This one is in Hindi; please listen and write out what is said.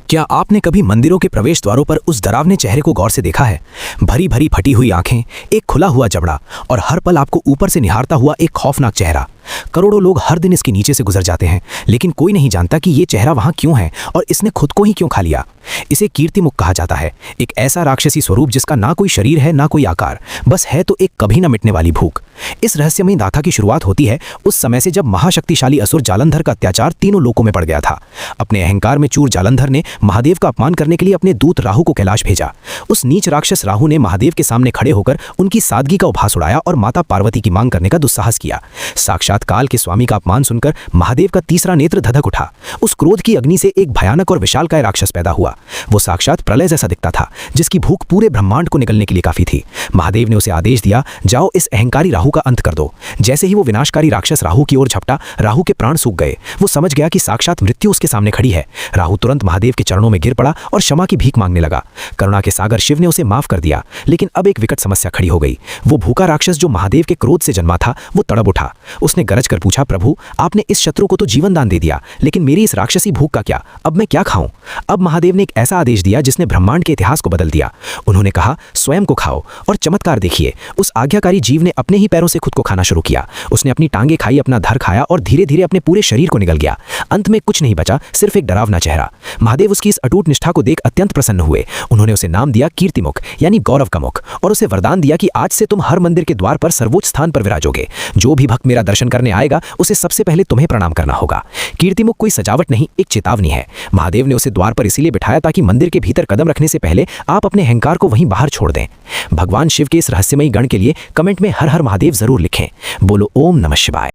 क्या आपने कभी मंदिरों के प्रवेश द्वारों पर उस डरावने चेहरे को गौर से देखा है? भरी भरी फटी हुई आंखें, एक खुला हुआ जबड़ा और हर पल आपको ऊपर से निहारता हुआ एक खौफनाक चेहरा। करोड़ों लोग हर दिन इसके नीचे से गुजर जाते हैं, लेकिन कोई नहीं जानता कि ये चेहरा वहां क्यों है और इसने खुद को ही क्यों खा लिया। इसे कीर्तिमुख कहा जाता है, एक ऐसा राक्षसी स्वरूप जिसका ना कोई शरीर है ना कोई आकार, बस है तो एक कभी न मिटने वाली भूख। इस रहस्यमयी गाथा की शुरुआत होती है उस समय से जब महाशक्तिशाली असुर जालंधर का अत्याचार तीनों लोकों में पड़ गया था। अपने अहंकार में चूर जालंधर ने महादेव का अपमान करने के लिए अपने दूत राहु को कैलाश भेजा। उस नीच राक्षस राहु ने महादेव के सामने खड़े होकर उनकी सादगी का उपहास उड़ाया और माता पार्वती की मांग करने का दुस्साहस किया। साक्षात काल के स्वामी का अपमान सुनकर महादेव का तीसरा नेत्र धधक उठा। उस क्रोध की अग्नि से एक भयानक और विशालकाय राक्षस पैदा हुआ। वो साक्षात प्रलय जैसा दिखता था, जिसकी भूख पूरे ब्रह्मांड को निगलने के लिए काफी थी। महादेव ने उसे आदेश दिया, जाओ इस अहंकारी राहु का अंत कर दो। जैसे ही वो विनाशकारी राक्षस राहु की ओर झपटा, राहु के प्राण सूख गए। वो समझ गया कि साक्षात मृत्यु उसके सामने खड़ी है। राहु तुरंत महादेव के चरणों में गिर पड़ा और क्षमा की भीख मांगने लगा। करुणा के सागर शिव ने उसे माफ कर दिया, लेकिन अब एक विकट समस्या खड़ी हो गई। वो भूखा राक्षस जो महादेव के क्रोध से जन्मा था, वो तड़प उठा। उसने गरज कर पूछा, प्रभु आपने इस शत्रु को तो जीवन दान दे दिया, लेकिन मेरी इस राक्षसी भूख का क्या? अब मैं क्या खाऊं? अब महादेव ने एक ऐसा आदेश दिया जिसने ब्रह्मांड के इतिहास को बदल दिया। उन्होंने कहा, स्वयं को खाओ और चमत्कार देखिए। उस आज्ञाकारी जीव ने अपने ही पैरों से खुद को खाना शुरू किया। उसने अपनी टांगे खाई, अपना धर खाया और धीरे धीरे अपने पूरे शरीर को निगल गया। अंत में कुछ नहीं बचा, सिर्फ एक डरावना चेहरा। महादेव उसकी इस अटूट निष्ठा को देख अत्यंत प्रसन्न हुए। उन्होंने उसे नाम दिया कीर्तिमुख, यानी गौरव का मुख, और उसे वरदान दिया कि आज से तुम हर मंदिर के द्वार पर सर्वोच्च स्थान पर विराजोगे। जो भी भक्त मेरा दर्शन करने आएगा, उसे सबसे पहले तुम्हें प्रणाम करना होगा। कीर्तिमुख कोई सजावट नहीं, एक चेतावनी है। महादेव ने उसे द्वार पर इसीलिए बिठाया ताकि मंदिर के भीतर कदम रखने से पहले आप अपने अहंकार को वहीं बाहर छोड़ दें। भगवान शिव के इस रहस्यमयी गण के लिए कमेंट में हर हर महादेव जरूर लिखें। बोलो ओम नमः शिवाय।